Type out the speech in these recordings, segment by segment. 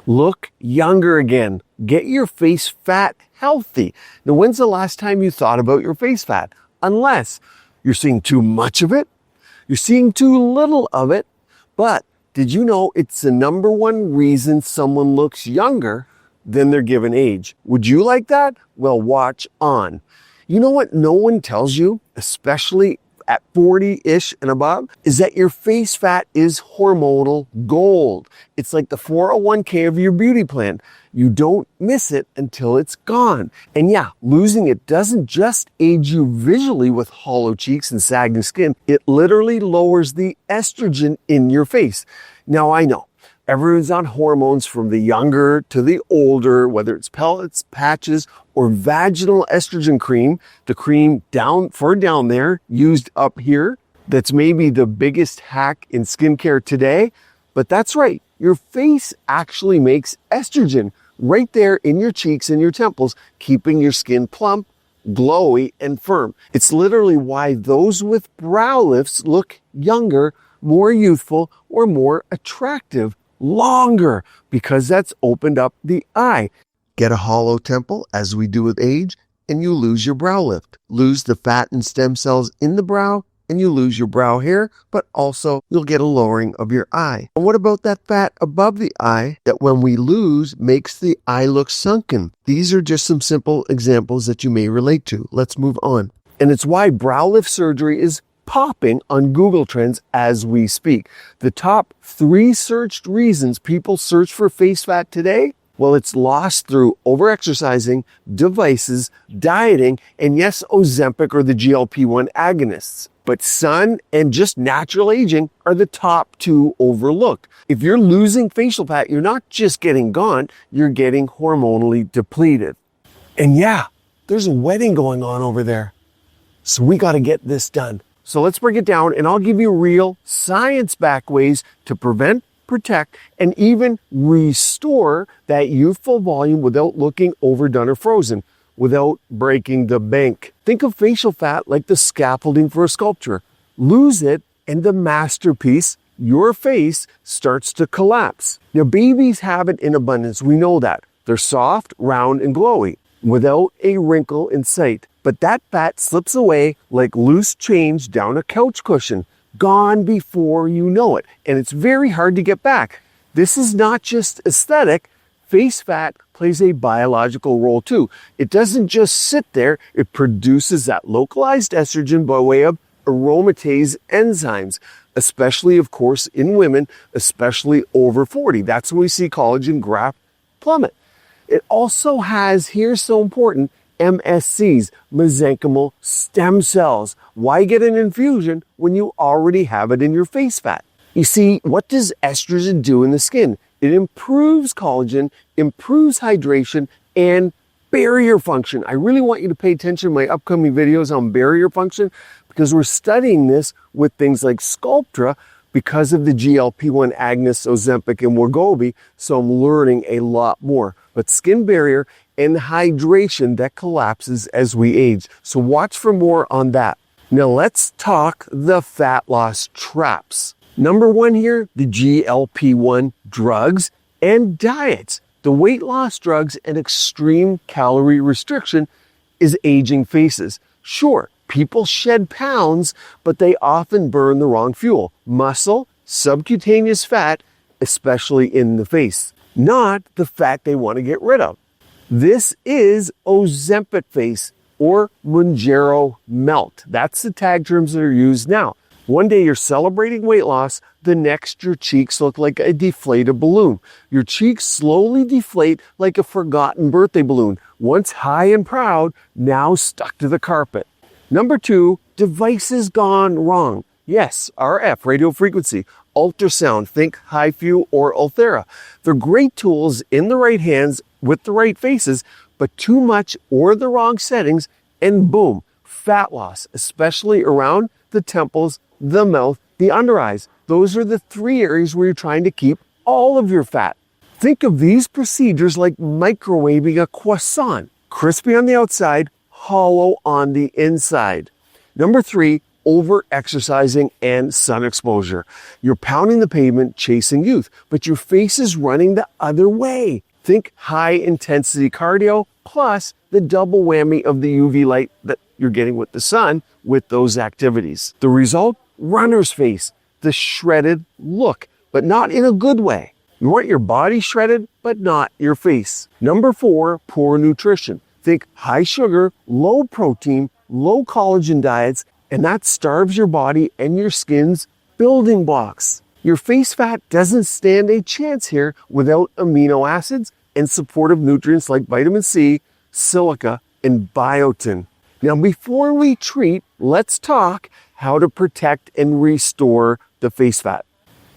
Look younger again. Get your face fat healthy. Now, when's the last time you thought about your face fat? Unless you're seeing too much of it, you're seeing too little of it. But did you know it's the number one reason someone looks younger than their given age? Would you like that? Well, watch on. You know what no one tells you, especially at 40-ish and above, is that your face fat is hormonal gold. It's like the 401k of your beauty plan. You don't miss it until it's gone. And yeah, losing it doesn't just age you visually with hollow cheeks and sagging skin. It literally lowers the estrogen in your face. Now, I know everyone's on hormones from the younger to the older, whether it's pellets, patches, or vaginal estrogen cream, the cream down there, used up here. That's maybe the biggest hack in skincare today. But that's right, your face actually makes estrogen right there in your cheeks and your temples, keeping your skin plump, glowy, and firm. It's literally why those with brow lifts look younger, more youthful, or more attractive longer, because that's opened up the eye. Get a hollow temple, as we do with age, and you lose your brow lift. Lose the fat and stem cells in the brow, and you lose your brow hair, but also you'll get a lowering of your eye. And what about that fat above the eye that when we lose makes the eye look sunken? These are just some simple examples that you may relate to. Let's move on. And it's why brow lift surgery is popping on Google Trends as we speak. The top 3 searched reasons people search for face fat today, well, it's lost through overexercising, devices, dieting, and yes, Ozempic or the GLP-1 agonists. But sun and just natural aging are the top 2 overlooked. If you're losing facial fat, you're not just getting gaunt, you're getting hormonally depleted. And yeah, there's a wedding going on over there. So we got to get this done. So let's break it down, and I'll give you real science-backed ways to prevent, protect, and even restore that youthful volume without looking overdone or frozen, without breaking the bank. Think of facial fat like the scaffolding for a sculpture. Lose it, and the masterpiece, your face, starts to collapse. Now, babies have it in abundance. We know that. They're soft, round, and glowy, without a wrinkle in sight. But that fat slips away like loose change down a couch cushion, gone before you know it. And it's very hard to get back. This is not just aesthetic. Face fat plays a biological role too. It doesn't just sit there. It produces that localized estrogen by way of aromatase enzymes, especially, of course, in women, especially over 40. That's when we see collagen graft plummet. It also has, here's so important, MSCs, mesenchymal stem cells. Why get an infusion when you already have it in your face fat? You see, what does estrogen do in the skin? It improves collagen, improves hydration, and barrier function. I really want you to pay attention to my upcoming videos on barrier function, because we're studying this with things like Sculptra because of the GLP-1 agonists, Ozempic and Wegovy, so I'm learning a lot more. But skin barrier and hydration that collapses as we age. So watch for more on that. Now let's talk the fat loss traps. Number 1 here, the GLP-1 drugs and diets. The weight loss drugs and extreme calorie restriction is aging faces. Sure, people shed pounds, but they often burn the wrong fuel. Muscle, subcutaneous fat, especially in the face. Not the fat they want to get rid of. This is Ozempic face or Mounjaro melt. That's the tag terms that are used now. One day you're celebrating weight loss, the next your cheeks look like a deflated balloon. Your cheeks slowly deflate like a forgotten birthday balloon. Once high and proud, now stuck to the carpet. Number 2, devices gone wrong. Yes, RF, radio frequency, ultrasound, think HIFU or Ulthera. They're great tools in the right hands with the right faces, but too much or the wrong settings, and boom, fat loss, especially around the temples, the mouth, the under eyes. Those are the 3 areas where you're trying to keep all of your fat. Think of these procedures like microwaving a croissant. Crispy on the outside, hollow on the inside. Number 3, over-exercising and sun exposure. You're pounding the pavement, chasing youth, but your face is running the other way. Think high-intensity cardio plus the double whammy of the UV light that you're getting with the sun with those activities. The result? Runner's face, the shredded look, but not in a good way. You want your body shredded, but not your face. Number 4, poor nutrition. Think high sugar, low protein, low collagen diets, and that starves your body and your skin's building blocks. Your face fat doesn't stand a chance here without amino acids and supportive nutrients like vitamin C, silica, and biotin. Now, before we treat, let's talk how to protect and restore the face fat.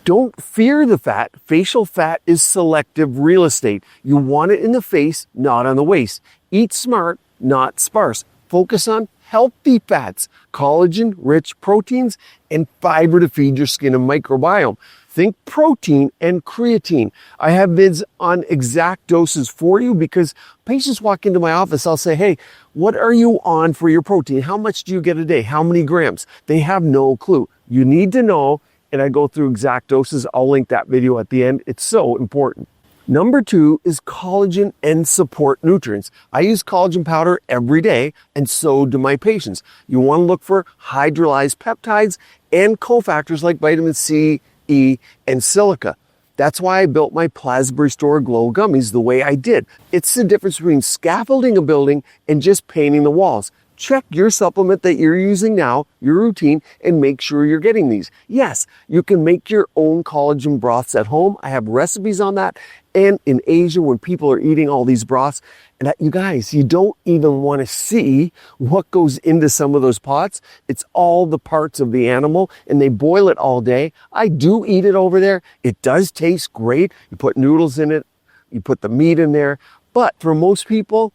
Don't fear the fat. Facial fat is selective real estate. You want it in the face, not on the waist. Eat smart, not sparse. Focus on healthy fats, collagen-rich proteins, and fiber to feed your skin and microbiome. Think protein and creatine. I have vids on exact doses for you because patients walk into my office, I'll say, hey, what are you on for your protein? How much do you get a day? How many grams? They have no clue. You need to know, and I go through exact doses. I'll link that video at the end. It's so important. Number 2 is collagen and support nutrients. I use collagen powder every day, and so do my patients. You want to look for hydrolyzed peptides and cofactors like vitamin C, E, and silica. That's why I built my Plasma Restore Glow gummies the way I did. It's the difference between scaffolding a building and just painting the walls. Check your supplement that you're using now, your routine, and make sure you're getting these. Yes, you can make your own collagen broths at home. I have recipes on that. And in Asia, when people are eating all these broths, and you guys, you don't even want to see what goes into some of those pots. It's all the parts of the animal, and they boil it all day. I do eat it over there. It does taste great. You put noodles in it, you put the meat in there. But for most people,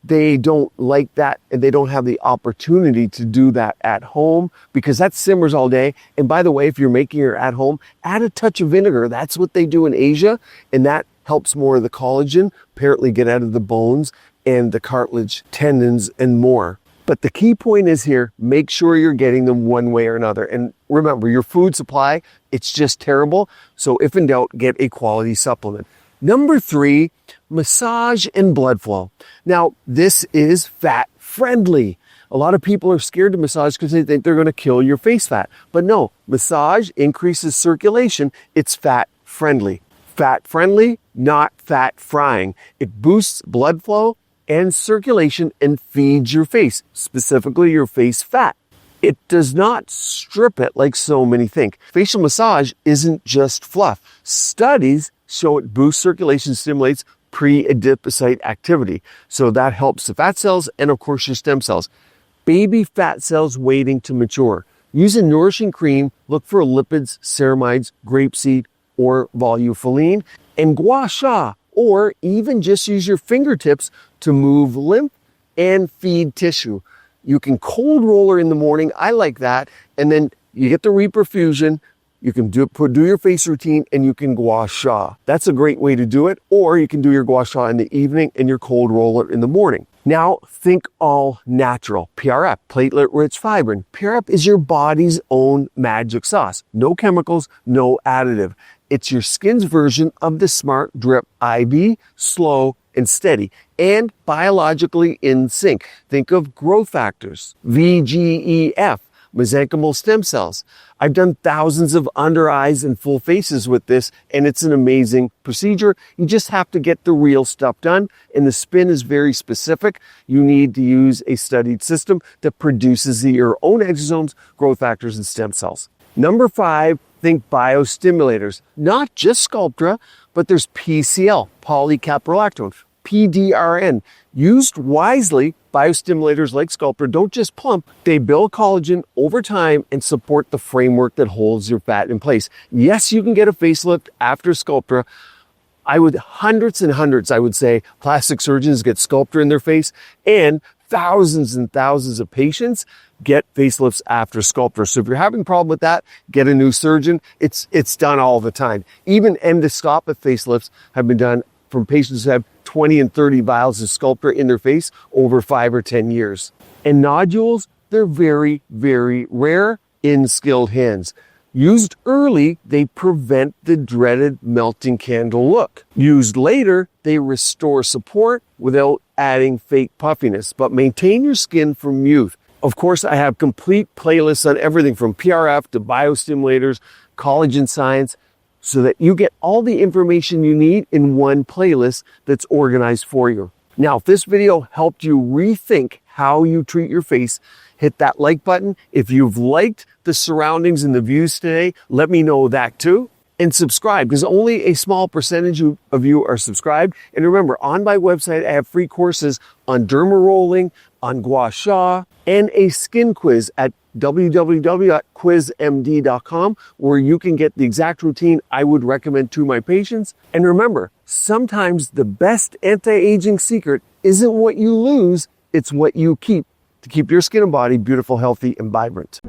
they don't like that, and they don't have the opportunity to do that at home because that simmers all day. And by the way, if you're making it at home, add a touch of vinegar. That's what they do in Asia, and that helps more of the collagen apparently get out of the bones and the cartilage, tendons, and more. But the key point is here, make sure you're getting them one way or another. And remember, your food supply, it's just terrible. So if in doubt, get a quality supplement. Number 3, massage and blood flow. Now, this is fat friendly. A lot of people are scared to massage because they think they're going to kill your face fat. But no, massage increases circulation. It's fat friendly. Fat friendly, not fat frying. It boosts blood flow and circulation and feeds your face, specifically your face fat. It does not strip it like so many think. Facial massage isn't just fluff. Studies show it boosts circulation, stimulates pre-adipocyte activity. So that helps the fat cells and of course your stem cells. Baby fat cells waiting to mature. Use a nourishing cream. Look for lipids, ceramides, grapeseed, or volufiline, and gua sha, or even just use your fingertips to move lymph and feed tissue. You can cold roller in the morning. I like that. And then you get the reperfusion. You can do your face routine, and you can gua sha. That's a great way to do it. Or you can do your gua sha in the evening and your cold roller in the morning. Now think all natural. PRF, platelet-rich fibrin. PRF is your body's own magic sauce. No chemicals, no additive. It's your skin's version of the Smart Drip IV, slow and steady, and biologically in sync. Think of growth factors, VGEF, mesenchymal stem cells. I've done thousands of under eyes and full faces with this, and it's an amazing procedure. You just have to get the real stuff done, and the spin is very specific. You need to use a studied system that produces your own exosomes, growth factors, and stem cells. Number 5, think biostimulators. Not just Sculptra, but there's PCL, polycaprolactone, PDRN. Used wisely, biostimulators like Sculptra don't just plump, they build collagen over time and support the framework that holds your fat in place. Yes, you can get a facelift after Sculptra. Hundreds and hundreds, I would say, plastic surgeons get Sculptra in their face, and thousands and thousands of patients get facelifts after Sculptra. So if you're having a problem with that, get a new surgeon. It's done all the time. Even endoscopic facelifts have been done from patients who have 20 and 30 vials of Sculptra in their face over 5 or 10 years. And nodules, they're very, very rare, in skilled hands. Used early, they prevent the dreaded melting candle look. Used later, they restore support without adding fake puffiness, but maintain your skin from youth. Of course, I have complete playlists on everything from PRF to biostimulators, collagen science, so that you get all the information you need in one playlist that's organized for you. Now, if this video helped you rethink how you treat your face, hit that like button. If you've liked the surroundings and the views today, let me know that too. And subscribe, because only a small percentage of you are subscribed. And remember, on my website, I have free courses on derma rolling, on gua sha, and a skin quiz at www.quizmd.com, where you can get the exact routine I would recommend to my patients. And remember, sometimes the best anti-aging secret isn't what you lose, it's what you keep to keep your skin and body beautiful, healthy, and vibrant.